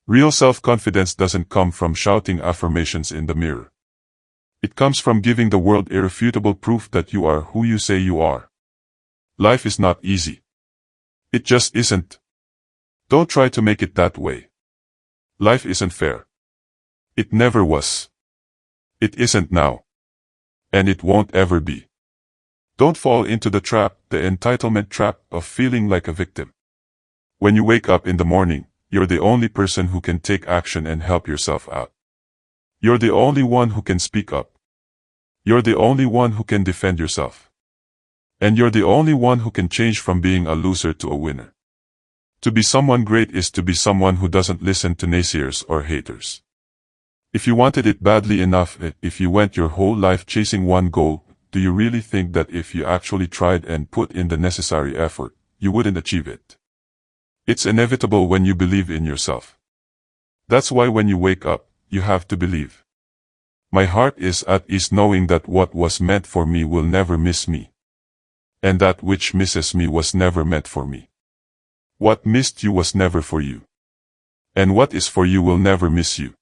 Real self-confidence doesn't come from shouting affirmations in the mirror. It comes from giving the world irrefutable proof that you are who you say you are. Life is not easy. It just isn't. Don't try to make it that way. Life isn't fair. It never was. It isn't now. And it won't ever be. Don't fall into the trap, the entitlement trap of feeling like a victim. When you wake up in the morning, you're the only person who can take action and help yourself out. You're the only one who can speak up. You're the only one who can defend yourself. And you're the only one who can change from being a loser to a winner. To be someone great is to be someone who doesn't listen to naysayers or haters. If you wanted it badly enough, if you went your whole life chasing one goal, do you really think that if you actually tried and put in the necessary effort, you wouldn't achieve it? It's inevitable when you believe in yourself. That's why when you wake up, you have to believe. My heart is at ease knowing that what was meant for me will never miss me. And that which misses me was never meant for me. What missed you was never for you. And what is for you will never miss you.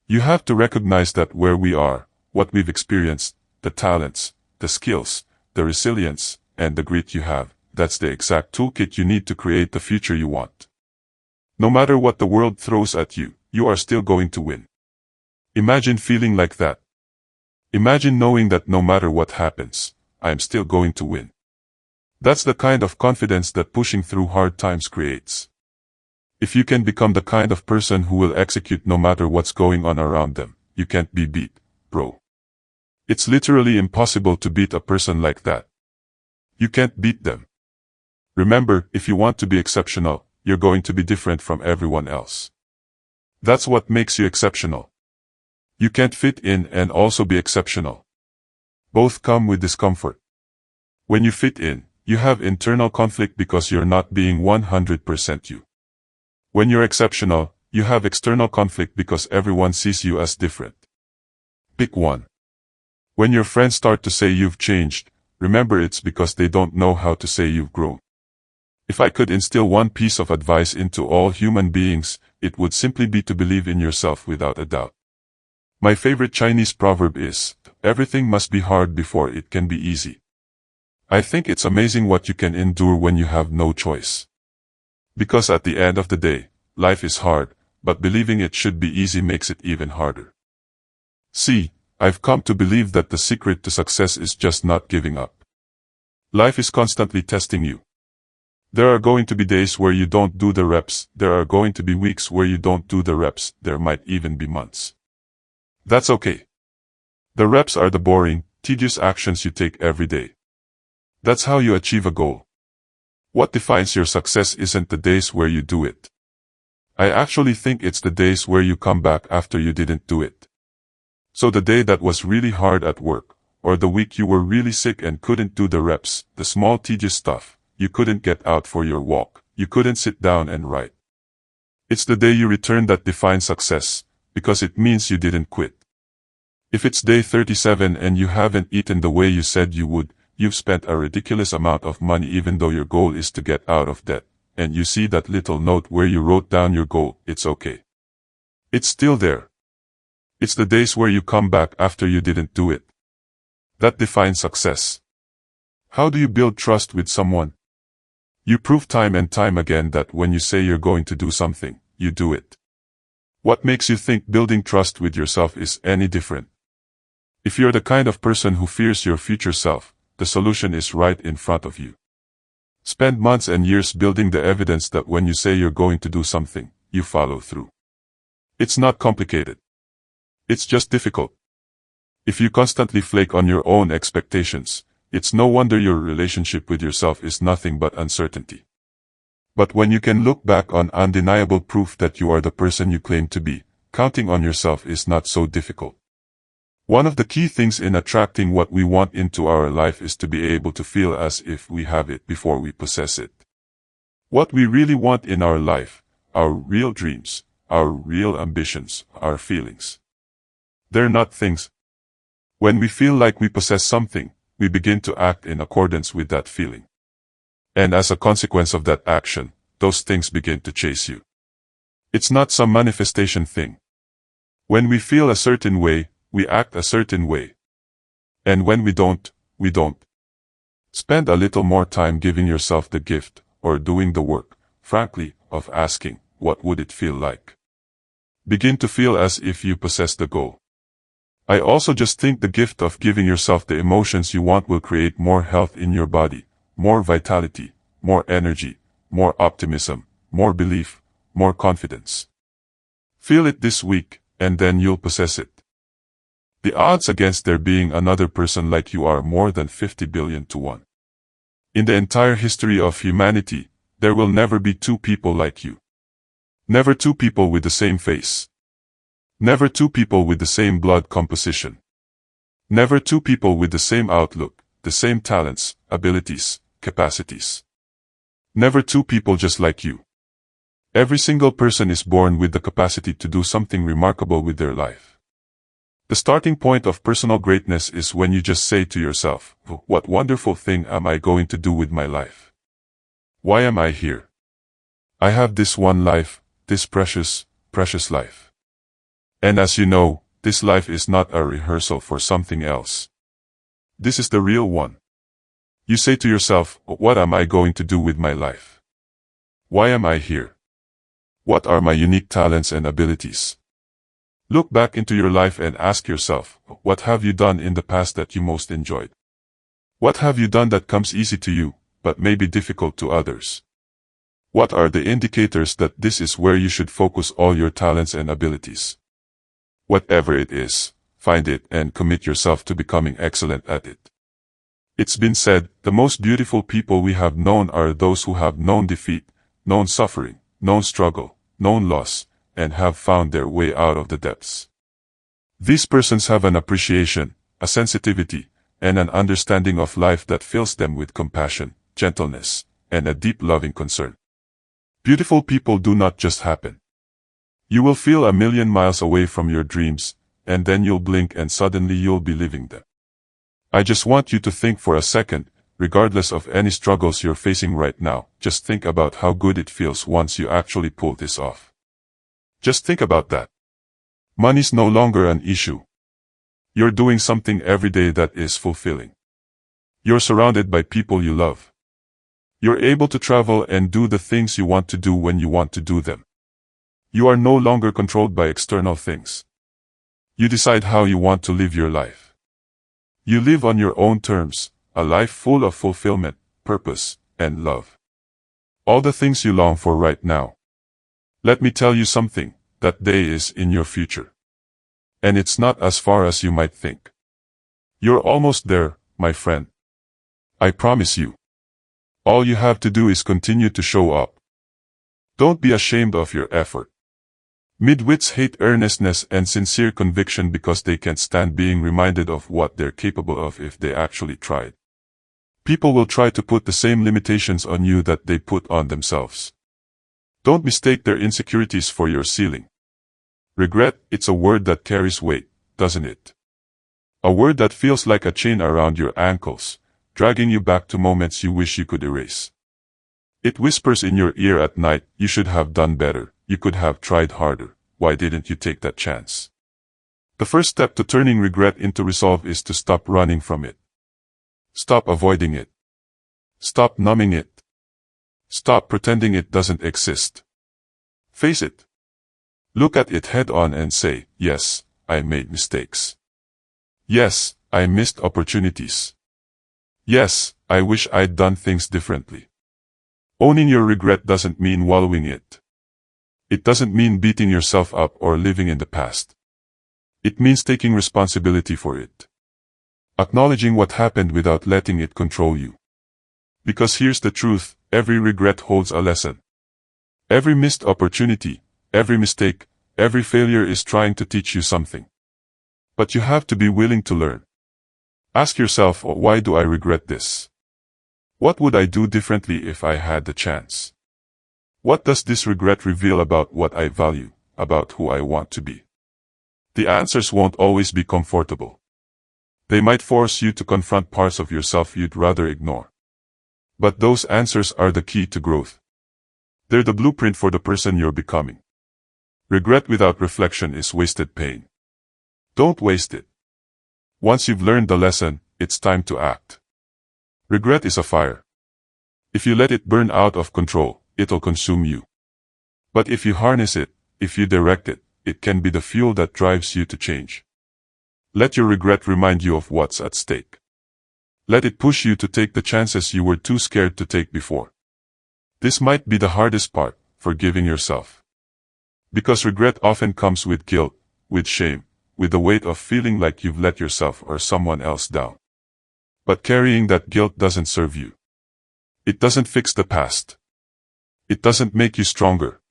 You have to recognize that where we are, what we've experienced, the talents, the skills, the resilience, and the grit you have, that's the exact toolkit you need to create the future you want. No matter what the world throws at you, you are still going to win. Imagine feeling like that. Imagine knowing that no matter what happens, I am still going to win. That's the kind of confidence that pushing through hard times creates. If you can become the kind of person who will execute no matter what's going on around them, you can't be beat, bro. It's literally impossible to beat a person like that. You can't beat them. Remember, if you want to be exceptional, you're going to be different from everyone else. That's what makes you exceptional. You can't fit in and also be exceptional. Both come with discomfort. When you fit in, you have internal conflict because you're not being 100% you. When you're exceptional, you have external conflict because everyone sees you as different. Pick one. When your friends start to say you've changed, remember it's because they don't know how to say you've grown. If I could instill one piece of advice into all human beings, it would simply be to believe in yourself without a doubt. My favorite Chinese proverb is, everything must be hard before it can be easy. I think it's amazing what you can endure when you have no choice. Because at the end of the day, life is hard, but believing it should be easy makes it even harder. See, I've come to believe that the secret to success is just not giving up. Life is constantly testing you. There are going to be days where you don't do the reps, there are going to be weeks where you don't do the reps, there might even be months. That's okay. The reps are the boring, tedious actions you take every day. That's how you achieve a goal. What defines your success isn't the days where you do it. I actually think it's the days where you come back after you didn't do it. So the day that was really hard at work, or the week you were really sick and couldn't do the reps, the small tedious stuff, you couldn't get out for your walk, you couldn't sit down and write. It's the day you return that defines success, because it means you didn't quit. If it's day 37 and you haven't eaten the way you said you would, you've spent a ridiculous amount of money even though your goal is to get out of debt, and you see that little note where you wrote down your goal, it's okay. It's still there. It's the days where you come back after you didn't do it. That defines success. How do you build trust with someone? You prove time and time again that when you say you're going to do something, you do it. What makes you think building trust with yourself is any different? If you're the kind of person who fears your future self, the solution is right in front of you. Spend months and years building the evidence that when you say you're going to do something, you follow through. It's not complicated. It's just difficult. If you constantly flake on your own expectations, it's no wonder your relationship with yourself is nothing but uncertainty. But when you can look back on undeniable proof that you are the person you claim to be, counting on yourself is not so difficult. One of the key things in attracting what we want into our life is to be able to feel as if we have it before we possess it. What we really want in our life, our real dreams, our real ambitions, our feelings. They're not things. When we feel like we possess something, we begin to act in accordance with that feeling. And as a consequence of that action, those things begin to chase you. It's not some manifestation thing. When we feel a certain way, we act a certain way. And when we don't, we don't. Spend a little more time giving yourself the gift, or doing the work, frankly, of asking, what would it feel like? Begin to feel as if you possess the goal. I also just think the gift of giving yourself the emotions you want will create more health in your body, more vitality, more energy, more optimism, more belief, more confidence. Feel it this week, and then you'll possess it. The odds against there being another person like you are more than 50 billion to 1. In the entire history of humanity, there will never be two people like you. Never two people with the same face. Never two people with the same blood composition. Never two people with the same outlook, the same talents, abilities, capacities. Never two people just like you. Every single person is born with the capacity to do something remarkable with their life. The starting point of personal greatness is when you just say to yourself, what wonderful thing am I going to do with my life? Why am I here? I have this one life, this precious, precious life. And as you know, this life is not a rehearsal for something else. This is the real one. You say to yourself, what am I going to do with my life? Why am I here? What are my unique talents and abilities? Look back into your life and ask yourself, what have you done in the past that you most enjoyed? What have you done that comes easy to you, but may be difficult to others? What are the indicators that this is where you should focus all your talents and abilities? Whatever it is, find it and commit yourself to becoming excellent at it. It's been said, the most beautiful people we have known are those who have known defeat, known suffering, known struggle, known loss, and have found their way out of the depths. These persons have an appreciation, a sensitivity, and an understanding of life that fills them with compassion, gentleness, and a deep loving concern. Beautiful people do not just happen. You will feel a million miles away from your dreams, and then you'll blink and suddenly you'll be living them. I just want you to think for a second, regardless of any struggles you're facing right now, just think about how good it feels once you actually pull this off. Just think about that. Money's no longer an issue. You're doing something every day that is fulfilling. You're surrounded by people you love. You're able to travel and do the things you want to do when you want to do them. You are no longer controlled by external things. You decide how you want to live your life. You live on your own terms, a life full of fulfillment, purpose, and love. All the things you long for right now. Let me tell you something, that day is in your future. And it's not as far as you might think. You're almost there, my friend. I promise you. All you have to do is continue to show up. Don't be ashamed of your effort. Midwits hate earnestness and sincere conviction because they can't stand being reminded of what they're capable of if they actually tried. People will try to put the same limitations on you that they put on themselves. Don't mistake their insecurities for your ceiling. Regret, it's a word that carries weight, doesn't it? A word that feels like a chain around your ankles, dragging you back to moments you wish you could erase. It whispers in your ear at night, you should have done better, you could have tried harder, why didn't you take that chance? The first step to turning regret into resolve is to stop running from it. Stop avoiding it. Stop numbing it. Stop pretending it doesn't exist. Face it. Look at it head on and say, yes, I made mistakes. Yes, I missed opportunities. Yes, I wish I'd done things differently. Owning your regret doesn't mean wallowing it. It doesn't mean beating yourself up or living in the past. It means taking responsibility for it. Acknowledging what happened without letting it control you. Because here's the truth, every regret holds a lesson. Every missed opportunity, every mistake, every failure is trying to teach you something. But you have to be willing to learn. Ask yourself, why do I regret this? What would I do differently if I had the chance? What does this regret reveal about what I value, about who I want to be? The answers won't always be comfortable. They might force you to confront parts of yourself you'd rather ignore. But those answers are the key to growth. They're the blueprint for the person you're becoming. Regret without reflection is wasted pain. Don't waste it. Once you've learned the lesson, it's time to act. Regret is a fire. If you let it burn out of control, it'll consume you. But if you harness it, if you direct it, it can be the fuel that drives you to change. Let your regret remind you of what's at stake. Let it push you to take the chances you were too scared to take before. This might be the hardest part, forgiving yourself. Because regret often comes with guilt, with shame, with the weight of feeling like you've let yourself or someone else down. But carrying that guilt doesn't serve you. It doesn't fix the past. It doesn't make you stronger.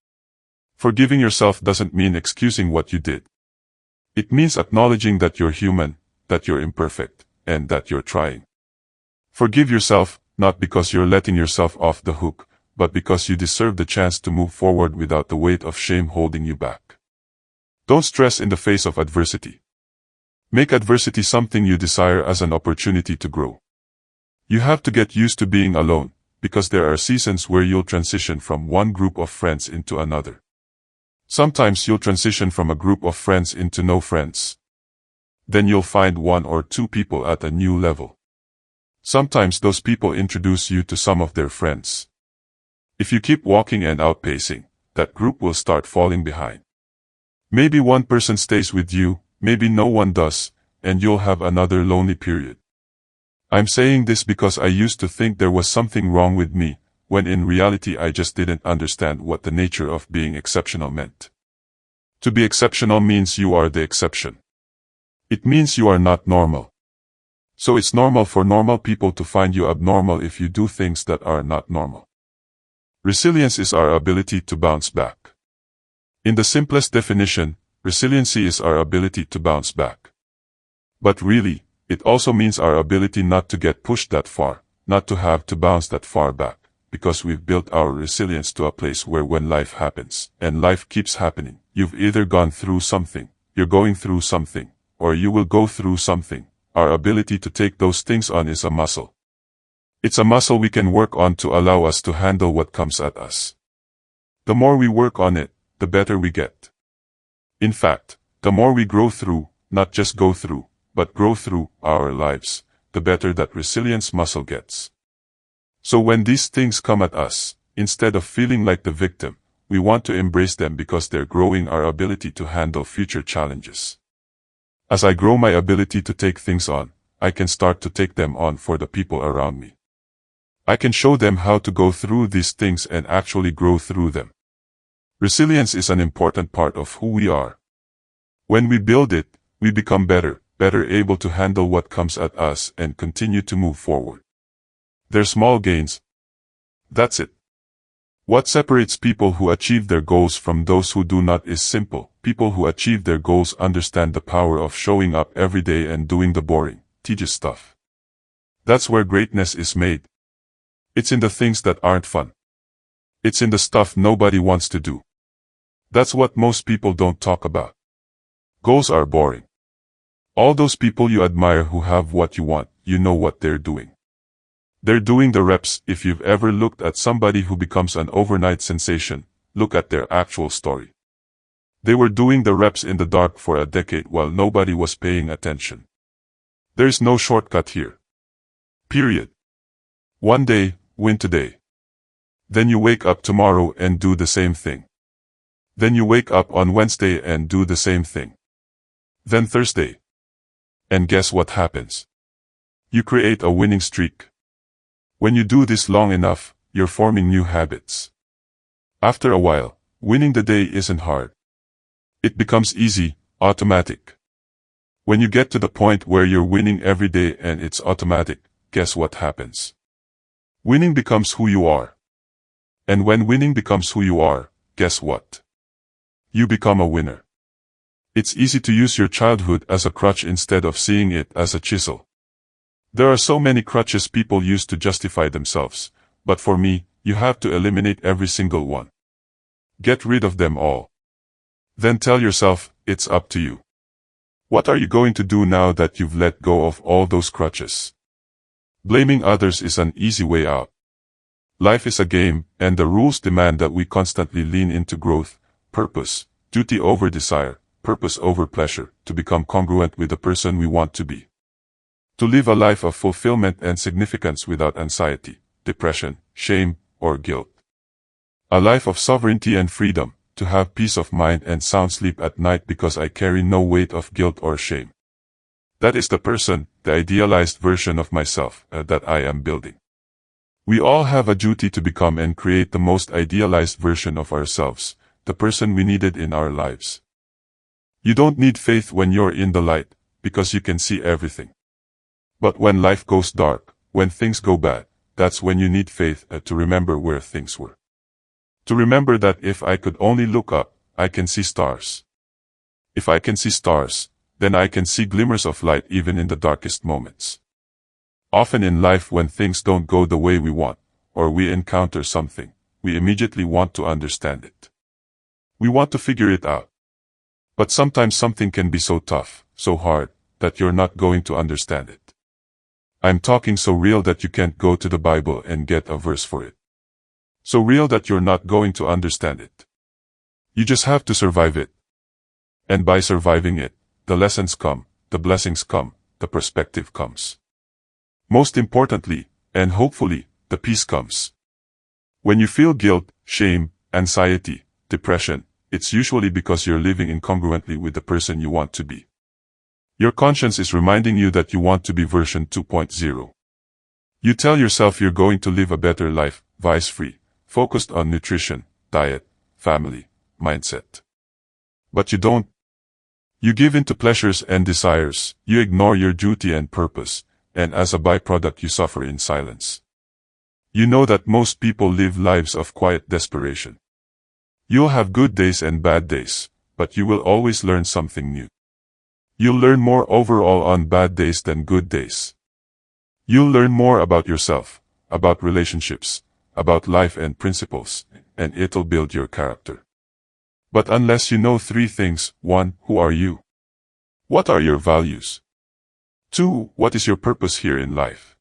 Forgiving yourself doesn't mean excusing what you did. It means acknowledging that you're human, that you're imperfect, and that you're trying. Forgive yourself, not because you're letting yourself off the hook, but because you deserve the chance to move forward without the weight of shame holding you back. Don't stress in the face of adversity. Make adversity something you desire as an opportunity to grow. You have to get used to being alone, because there are seasons where you'll transition from one group of friends into another. Sometimes you'll transition from a group of friends into no friends. Then you'll find one or two people at a new level. Sometimes those people introduce you to some of their friends. If you keep walking and outpacing, that group will start falling behind. Maybe one person stays with you, maybe no one does, and you'll have another lonely period. I'm saying this because I used to think there was something wrong with me, when in reality I just didn't understand what the nature of being exceptional meant. To be exceptional means you are the exception. It means you are not normal. So it's normal for normal people to find you abnormal if you do things that are not normal. Resilience is our ability to bounce back. In the simplest definition, resiliency is our ability to bounce back. But really, it also means our ability not to get pushed that far, not to have to bounce that far back, because we've built our resilience to a place where when life happens, and life keeps happening, you've either gone through something, you're going through something, or you will go through something. Our ability to take those things on is a muscle. It's a muscle we can work on to allow us to handle what comes at us. The more we work on it, the better we get. In fact, the more we grow through, not just go through, but grow through our lives, the better that resilience muscle gets. So when these things come at us, instead of feeling like the victim, we want to embrace them because they're growing our ability to handle future challenges. As I grow my ability to take things on, I can start to take them on for the people around me. I can show them how to go through these things and actually grow through them. Resilience is an important part of who we are. When we build it, we become better able to handle what comes at us and continue to move forward. They're small gains. That's it. What separates people who achieve their goals from those who do not is simple. People who achieve their goals understand the power of showing up every day and doing the boring, tedious stuff. That's where greatness is made. It's in the things that aren't fun. It's in the stuff nobody wants to do. That's what most people don't talk about. Goals are boring. All those people you admire who have what you want, you know what they're doing. They're doing the reps. If you've ever looked at somebody who becomes an overnight sensation, look at their actual story. They were doing the reps in the dark for a decade while nobody was paying attention. There's no shortcut here. Period. One day, win today. Then you wake up tomorrow and do the same thing. Then you wake up on Wednesday and do the same thing. Then Thursday. And guess what happens? You create a winning streak. When you do this long enough, you're forming new habits. After a while, winning the day isn't hard. It becomes easy, automatic. When you get to the point where you're winning every day and it's automatic, guess what happens? Winning becomes who you are. And when winning becomes who you are, guess what? You become a winner. It's easy to use your childhood as a crutch instead of seeing it as a chisel. There are so many crutches people use to justify themselves, but for me, you have to eliminate every single one. Get rid of them all. Then tell yourself, it's up to you. What are you going to do now that you've let go of all those crutches? Blaming others is an easy way out. Life is a game, and the rules demand that we constantly lean into growth, purpose, duty over desire, purpose over pleasure, to become congruent with the person we want to be. To live a life of fulfillment and significance without anxiety, depression, shame, or guilt. A life of sovereignty and freedom, to have peace of mind and sound sleep at night because I carry no weight of guilt or shame. That is the person, the idealized version of myself, that I am building. We all have a duty to become and create the most idealized version of ourselves, the person we needed in our lives. You don't need faith when you're in the light, because you can see everything. But when life goes dark, when things go bad, that's when you need faith to remember where things were. To remember that if I could only look up, I can see stars. If I can see stars, then I can see glimmers of light even in the darkest moments. Often in life when things don't go the way we want, or we encounter something, we immediately want to understand it. We want to figure it out. But sometimes something can be so tough, so hard, that you're not going to understand it. I'm talking so real that you can't go to the Bible and get a verse for it. So real that you're not going to understand it. You just have to survive it. And by surviving it, the lessons come, the blessings come, the perspective comes. Most importantly, and hopefully, the peace comes. When you feel guilt, shame, anxiety, depression, it's usually because you're living incongruently with the person you want to be. Your conscience is reminding you that you want to be version 2.0. You tell yourself you're going to live a better life, vice-free, focused on nutrition, diet, family, mindset. But you don't. You give in to pleasures and desires, you ignore your duty and purpose, and as a byproduct you suffer in silence. You know that most people live lives of quiet desperation. You'll have good days and bad days, but you will always learn something new. You'll learn more overall on bad days than good days. You'll learn more about yourself, about relationships, about life and principles, and it'll build your character. But unless you know three things: 1. Who are you? What are your values? 2. What is your purpose here in life?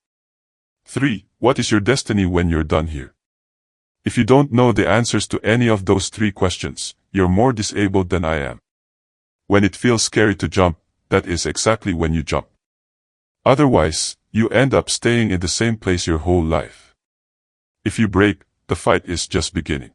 3. What is your destiny when you're done here? If you don't know the answers to any of those three questions, you're more disabled than I am. When it feels scary to jump, that is exactly when you jump. Otherwise, you end up staying in the same place your whole life. If you break, the fight is just beginning.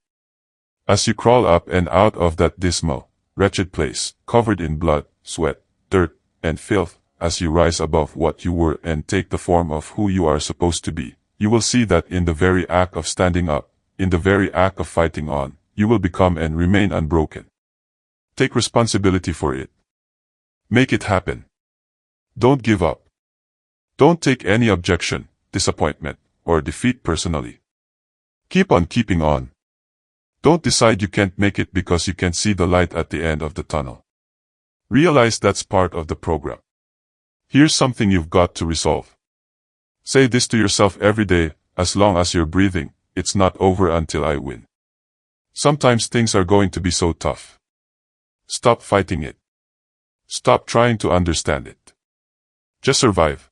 As you crawl up and out of that dismal, wretched place, covered in blood, sweat, dirt, and filth, as you rise above what you were and take the form of who you are supposed to be, you will see that in the very act of standing up, in the very act of fighting on, you will become and remain unbroken. Take responsibility for it. Make it happen. Don't give up. Don't take any objection, disappointment, or defeat personally. Keep on keeping on. Don't decide you can't make it because you can't see the light at the end of the tunnel. Realize that's part of the program. Here's something you've got to resolve. Say this to yourself every day: as long as you're breathing, it's not over until I win. Sometimes things are going to be so tough. Stop fighting it. Stop trying to understand it. Just survive.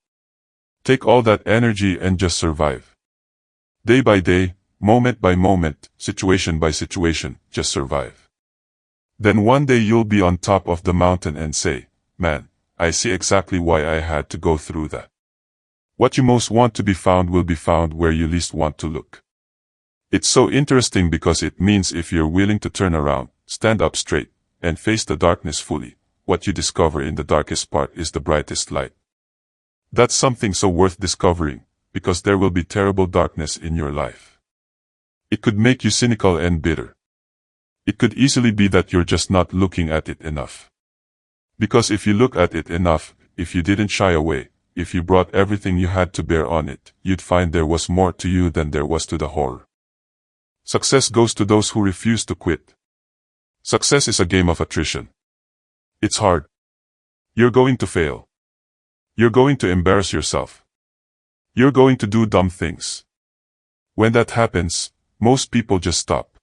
Take all that energy and just survive. Day by day, moment by moment, situation by situation, just survive. Then one day you'll be on top of the mountain and say, "Man, I see exactly why I had to go through that." What you most want to be found will be found where you least want to look. It's so interesting because it means if you're willing to turn around, stand up straight, and face the darkness fully, what you discover in the darkest part is the brightest light. That's something so worth discovering, because there will be terrible darkness in your life. It could make you cynical and bitter. It could easily be that you're just not looking at it enough. Because if you look at it enough, if you didn't shy away, if you brought everything you had to bear on it, you'd find there was more to you than there was to the horror. Success goes to those who refuse to quit. Success is a game of attrition. It's hard. You're going to fail. You're going to embarrass yourself. You're going to do dumb things. When that happens, most people just stop.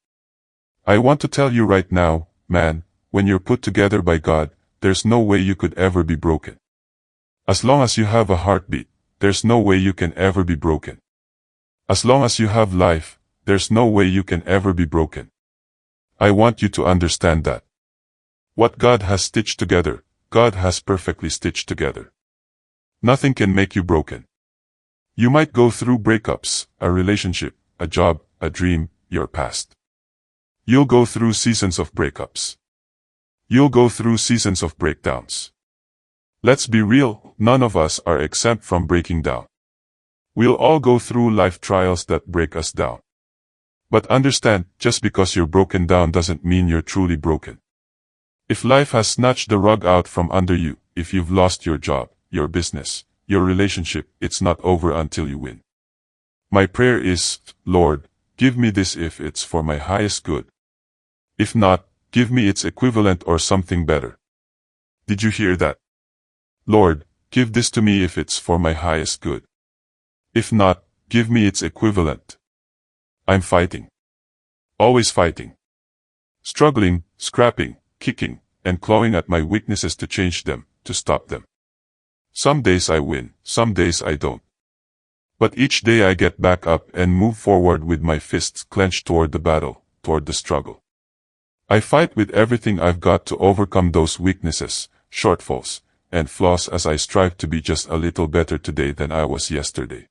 I want to tell you right now, man, when you're put together by God, there's no way you could ever be broken. As long as you have a heartbeat, there's no way you can ever be broken. As long as you have life, there's no way you can ever be broken. I want you to understand that. What God has stitched together, God has perfectly stitched together. Nothing can make you broken. You might go through breakups, a relationship, a job, a dream, your past. You'll go through seasons of breakups. You'll go through seasons of breakdowns. Let's be real, none of us are exempt from breaking down. We'll all go through life trials that break us down. But understand, just because you're broken down doesn't mean you're truly broken. If life has snatched the rug out from under you, if you've lost your job, your business, your relationship, it's not over until you win. My prayer is, Lord, give me this if it's for my highest good. If not, give me its equivalent or something better. Did you hear that? Lord, give this to me if it's for my highest good. If not, give me its equivalent. I'm fighting. Always fighting. Struggling, scrapping, kicking, and clawing at my weaknesses to change them, to stop them. Some days I win, some days I don't. But each day I get back up and move forward with my fists clenched toward the battle, toward the struggle. I fight with everything I've got to overcome those weaknesses, shortfalls, and flaws as I strive to be just a little better today than I was yesterday.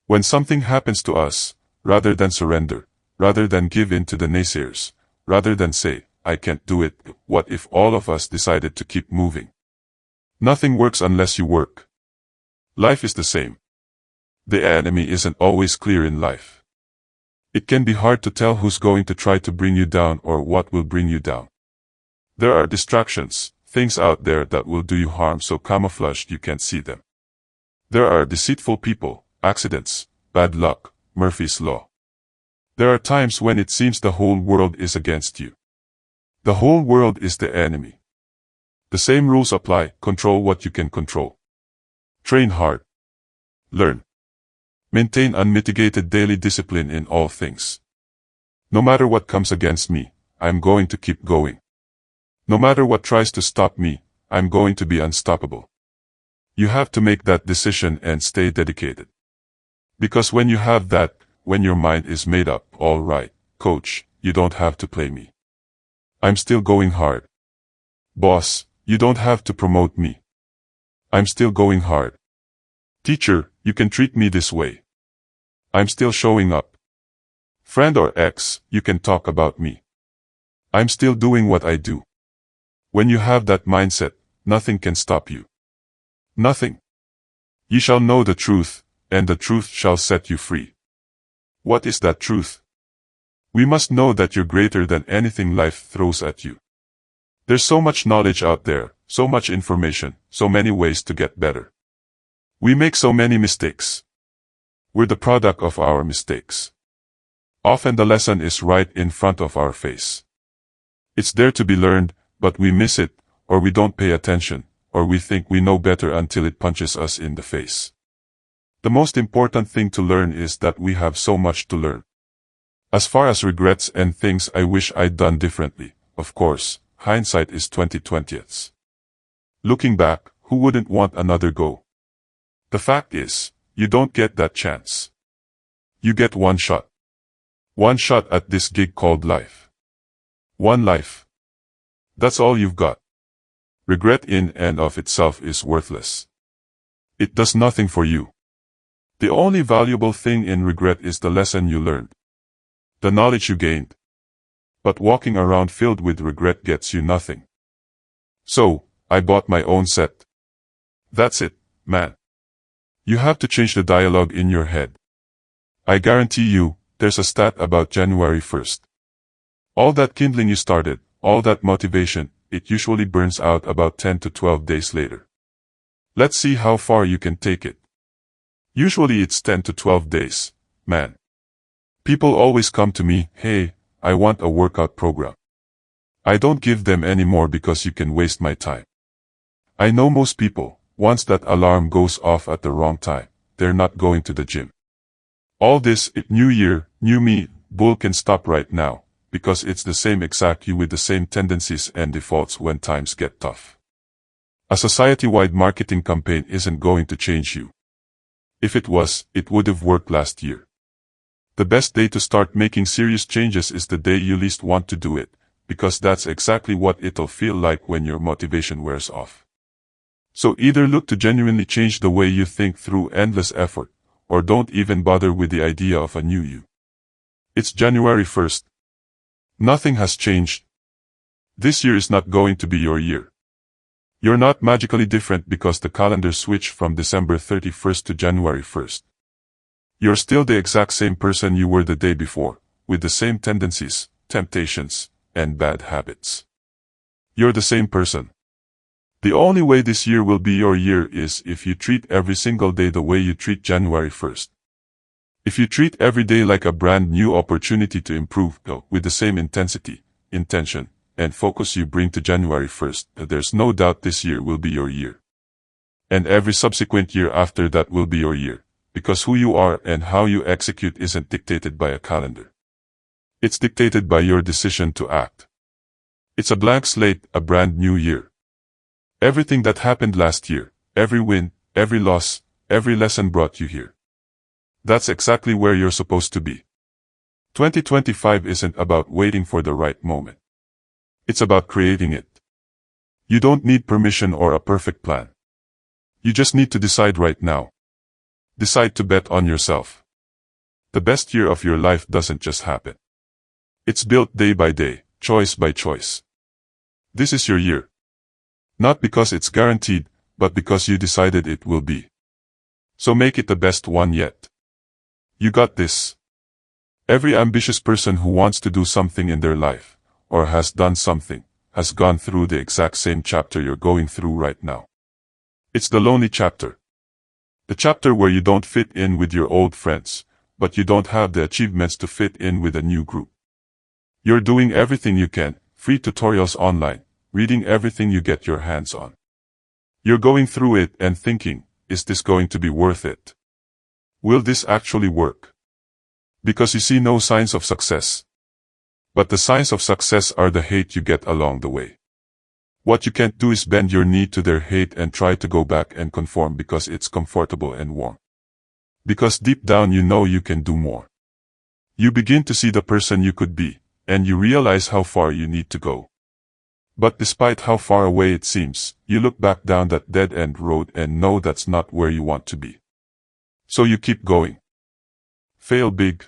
When something happens to us, rather than surrender, rather than give in to the naysayers, rather than say, I can't do it, what if all of us decided to keep moving? Nothing works unless you work. Life is the same. The enemy isn't always clear in life. It can be hard to tell who's going to try to bring you down or what will bring you down. There are distractions, things out there that will do you harm so camouflaged you can't see them. There are deceitful people, accidents, bad luck, Murphy's Law. There are times when it seems the whole world is against you. The whole world is the enemy. The same rules apply, control what you can control. Train hard. Learn. Maintain unmitigated daily discipline in all things. No matter what comes against me, I'm going to keep going. No matter what tries to stop me, I'm going to be unstoppable. You have to make that decision and stay dedicated. Because when you have that, when your mind is made up, all right, coach, you don't have to play me. I'm still going hard. Boss, you don't have to promote me. I'm still going hard. Teacher, you can treat me this way. I'm still showing up. Friend or ex, you can talk about me. I'm still doing what I do. When you have that mindset, nothing can stop you. Nothing. Ye shall know the truth, and the truth shall set you free. What is that truth? We must know that you're greater than anything life throws at you. There's so much knowledge out there, so much information, so many ways to get better. We make so many mistakes. We're the product of our mistakes. Often the lesson is right in front of our face. It's there to be learned, but we miss it, or we don't pay attention, or we think we know better until it punches us in the face. The most important thing to learn is that we have so much to learn. As far as regrets and things I wish I'd done differently, of course, hindsight is 20/20. Looking back, who wouldn't want another go? The fact is, you don't get that chance. You get one shot. One shot at this gig called life. One life. That's all you've got. Regret in and of itself is worthless. It does nothing for you. The only valuable thing in regret is the lesson you learned. The knowledge you gained. But walking around filled with regret gets you nothing. So, I bought my own set. That's it, man. You have to change the dialogue in your head. I guarantee you, there's a stat about January 1st. All that kindling you started, all that motivation, it usually burns out about 10 to 12 days later. Let's see how far you can take it. Usually it's 10 to 12 days, man. People always come to me, hey, I want a workout program. I don't give them any more because you can waste my time. I know most people, once that alarm goes off at the wrong time, they're not going to the gym. All this, new year, new me, bull can stop right now, because it's the same exact you with the same tendencies and defaults when times get tough. A society-wide marketing campaign isn't going to change you. If it was, it would have worked last year. The best day to start making serious changes is the day you least want to do it, because that's exactly what it'll feel like when your motivation wears off. So either look to genuinely change the way you think through endless effort, or don't even bother with the idea of a new you. It's January 1st. Nothing has changed. This year is not going to be your year. You're not magically different because the calendar switched from December 31st to January 1st. You're still the exact same person you were the day before, with the same tendencies, temptations, and bad habits. You're the same person. The only way this year will be your year is if you treat every single day the way you treat January 1st. If you treat every day like a brand new opportunity to improve, with the same intensity, intention, and focus you bring to January 1st, there's no doubt this year will be your year. And every subsequent year after that will be your year, because who you are and how you execute isn't dictated by a calendar. It's dictated by your decision to act. It's a blank slate, a brand new year. Everything that happened last year, every win, every loss, every lesson brought you here. That's exactly where you're supposed to be. 2025 isn't about waiting for the right moment. It's about creating it. You don't need permission or a perfect plan. You just need to decide right now. Decide to bet on yourself. The best year of your life doesn't just happen. It's built day by day, choice by choice. This is your year. Not because it's guaranteed, but because you decided it will be. So make it the best one yet. You got this. Every ambitious person who wants to do something in their life, or has done something, has gone through the exact same chapter you're going through right now. It's the lonely chapter. The chapter where you don't fit in with your old friends, but you don't have the achievements to fit in with a new group. You're doing everything you can, free tutorials online, reading everything you get your hands on. You're going through it and thinking, is this going to be worth it? Will this actually work? Because you see no signs of success. But the signs of success are the hate you get along the way. What you can't do is bend your knee to their hate and try to go back and conform because it's comfortable and warm. Because deep down you know you can do more. You begin to see the person you could be, and you realize how far you need to go. But despite how far away it seems, you look back down that dead-end road and know that's not where you want to be. So you keep going. Fail big.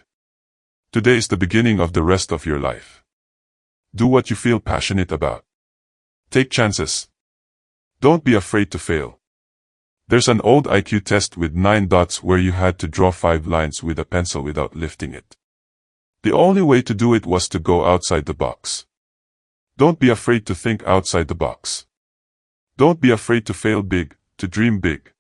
Today is the beginning of the rest of your life. Do what you feel passionate about. Take chances. Don't be afraid to fail. There's an old IQ test with 9 dots where you had to draw 5 lines with a pencil without lifting it. The only way to do it was to go outside the box. Don't be afraid to think outside the box. Don't be afraid to fail big, to dream big.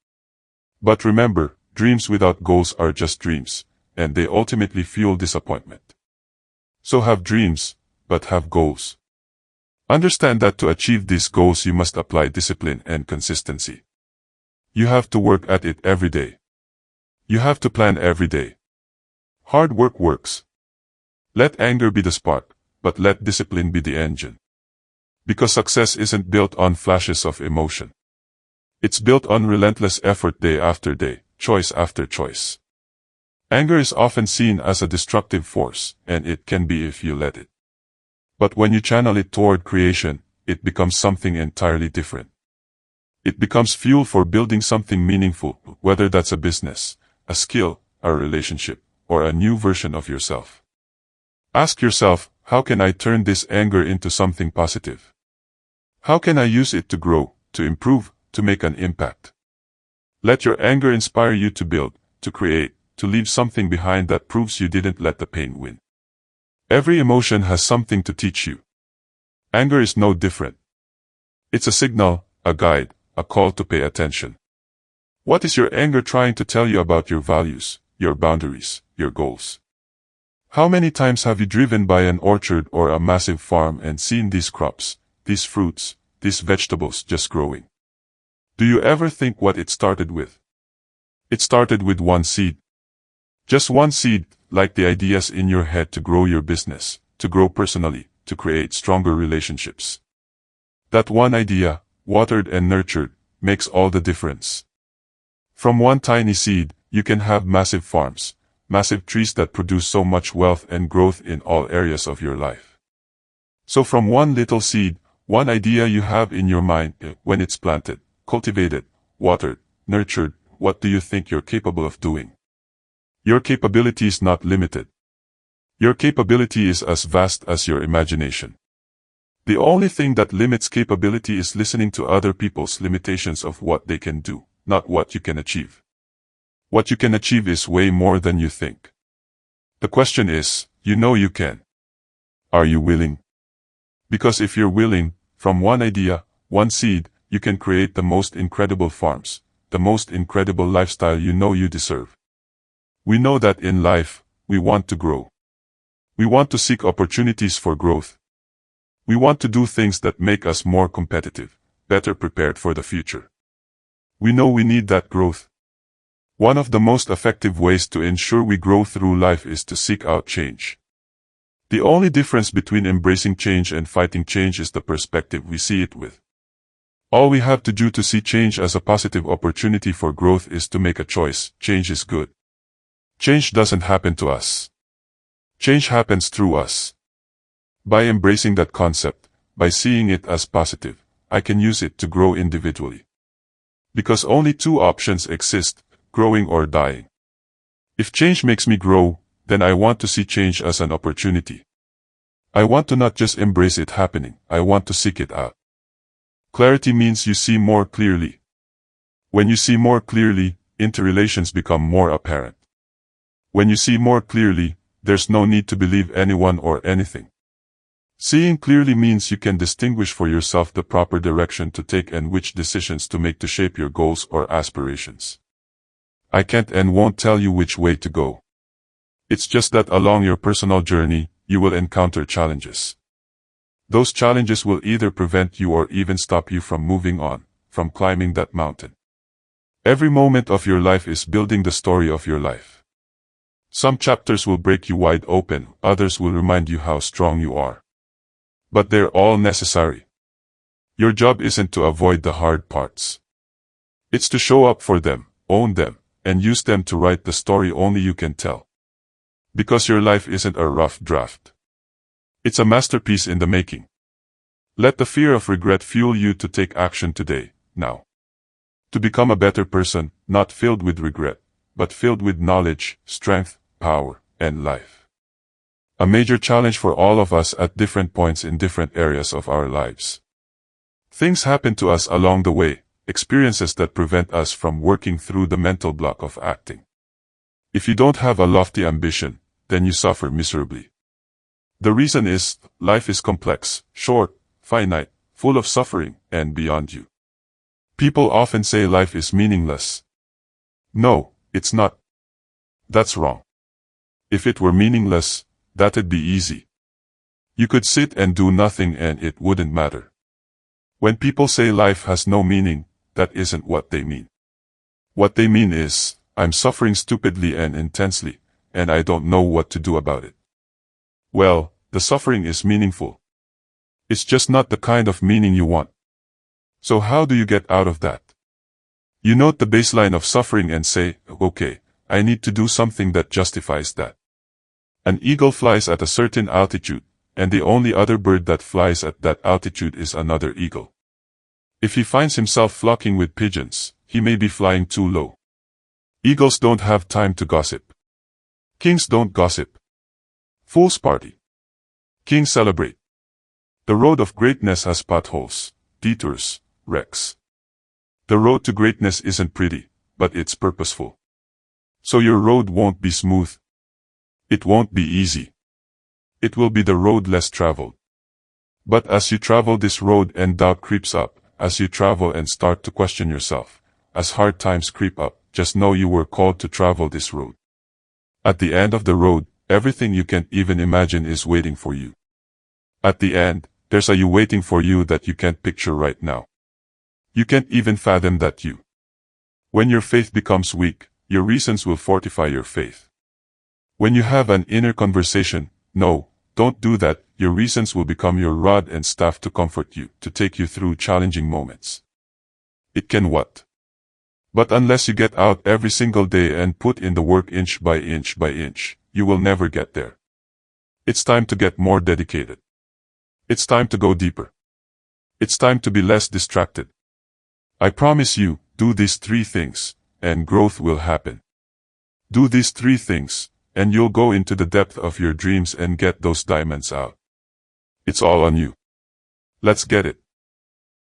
But remember, dreams without goals are just dreams, and they ultimately fuel disappointment. So have dreams, but have goals. Understand that to achieve these goals you must apply discipline and consistency. You have to work at it every day. You have to plan every day. Hard work works. Let anger be the spark, but let discipline be the engine. Because success isn't built on flashes of emotion. It's built on relentless effort day after day, choice after choice. Anger is often seen as a destructive force, and it can be if you let it. But when you channel it toward creation, it becomes something entirely different. It becomes fuel for building something meaningful, whether that's a business, a skill, a relationship, or a new version of yourself. Ask yourself, how can I turn this anger into something positive? How can I use it to grow, to improve, to make an impact? Let your anger inspire you to build, to create, to leave something behind that proves you didn't let the pain win. Every emotion has something to teach you. Anger is no different. It's a signal, a guide, a call to pay attention. What is your anger trying to tell you about your values, your boundaries, your goals? How many times have you driven by an orchard or a massive farm and seen these crops, these fruits, these vegetables just growing? Do you ever think what it started with? It started with one seed. Just one seed, like the ideas in your head to grow your business, to grow personally, to create stronger relationships. That one idea, watered and nurtured, makes all the difference. From one tiny seed, you can have massive farms, massive trees that produce so much wealth and growth in all areas of your life. So from one little seed, one idea you have in your mind, when it's planted, cultivated, watered, nurtured, what do you think you're capable of doing? Your capability is not limited. Your capability is as vast as your imagination. The only thing that limits capability is listening to other people's limitations of what they can do, not what you can achieve. What you can achieve is way more than you think. The question is, you know you can. Are you willing? Because if you're willing, from one idea, one seed, you can create the most incredible farms, the most incredible lifestyle you know you deserve. We know that in life, we want to grow. We want to seek opportunities for growth. We want to do things that make us more competitive, better prepared for the future. We know we need that growth. One of the most effective ways to ensure we grow through life is to seek out change. The only difference between embracing change and fighting change is the perspective we see it with. All we have to do to see change as a positive opportunity for growth is to make a choice. Change is good. Change doesn't happen to us. Change happens through us. By embracing that concept, by seeing it as positive, I can use it to grow individually. Because only two options exist, growing or dying. If change makes me grow, then I want to see change as an opportunity. I want to not just embrace it happening, I want to seek it out. Clarity means you see more clearly. When you see more clearly, interrelations become more apparent. When you see more clearly, there's no need to believe anyone or anything. Seeing clearly means you can distinguish for yourself the proper direction to take and which decisions to make to shape your goals or aspirations. I can't and won't tell you which way to go. It's just that along your personal journey, you will encounter challenges. Those challenges will either prevent you or even stop you from moving on, from climbing that mountain. Every moment of your life is building the story of your life. Some chapters will break you wide open, others will remind you how strong you are. But they're all necessary. Your job isn't to avoid the hard parts. It's to show up for them, own them, and use them to write the story only you can tell. Because your life isn't a rough draft. It's a masterpiece in the making. Let the fear of regret fuel you to take action today, now. To become a better person, not filled with regret, but filled with knowledge, strength, power, and life. A major challenge for all of us at different points in different areas of our lives. Things happen to us along the way, experiences that prevent us from working through the mental block of acting. If you don't have a lofty ambition, then you suffer miserably. The reason is, life is complex, short, finite, full of suffering, and beyond you. People often say life is meaningless. No, it's not. That's wrong. If it were meaningless, that'd be easy. You could sit and do nothing and it wouldn't matter. When people say life has no meaning, that isn't what they mean. What they mean is, I'm suffering stupidly and intensely, and I don't know what to do about it. Well, the suffering is meaningful. It's just not the kind of meaning you want. So how do you get out of that? You note the baseline of suffering and say, okay, I need to do something that justifies that. An eagle flies at a certain altitude, and the only other bird that flies at that altitude is another eagle. If he finds himself flocking with pigeons, he may be flying too low. Eagles don't have time to gossip. Kings don't gossip. Fools party. Kings celebrate. The road of greatness has potholes, detours, wrecks. The road to greatness isn't pretty, but it's purposeful. So your road won't be smooth. It won't be easy. It will be the road less traveled. But as you travel this road and doubt creeps up, as you travel and start to question yourself, as hard times creep up, just know you were called to travel this road. At the end of the road, everything you can't even imagine is waiting for you. At the end, there's a you waiting for you that you can't picture right now. You can't even fathom that you. When your faith becomes weak, your reasons will fortify your faith. When you have an inner conversation, no, don't do that, your reasons will become your rod and staff to comfort you, to take you through challenging moments. It can what? But unless you get out every single day and put in the work inch by inch by inch, you will never get there. It's time to get more dedicated. It's time to go deeper. It's time to be less distracted. I promise you, do these 3 things, and growth will happen. Do these 3 things, and you'll go into the depth of your dreams and get those diamonds out. It's all on you. Let's get it.